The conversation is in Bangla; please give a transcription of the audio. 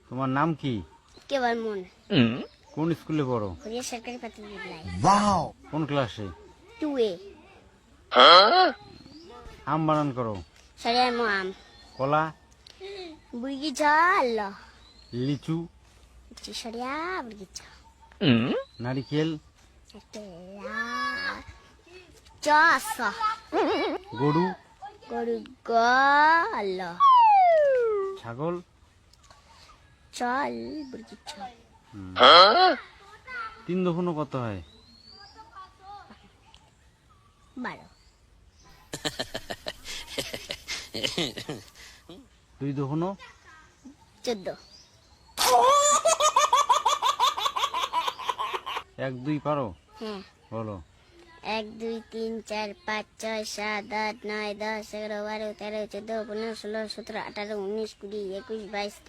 তোমার নাম কি? কেবল মন কোন স্কুলে পড়ো? হরিয়া সরকারি প্রাথমিক বিদ্যালয় কোন ক্লাসে? 2A আম বানান করো। সরিয়ার মো আম কলা, বুড়ি জল লিচু, সরিয়া বুড়ি জল নারিকেল, চাষ গরু, গরু গল ছাগল, চল বুড়ি চল 3 দফুনো কত হয়? 12 2 দফুনো 14 1 2 পারো? হ্যাঁ বলো। 1 2 3 4 5 6 7 8 9 10 11 12 13 14 15 16 17 18 19 20 21 22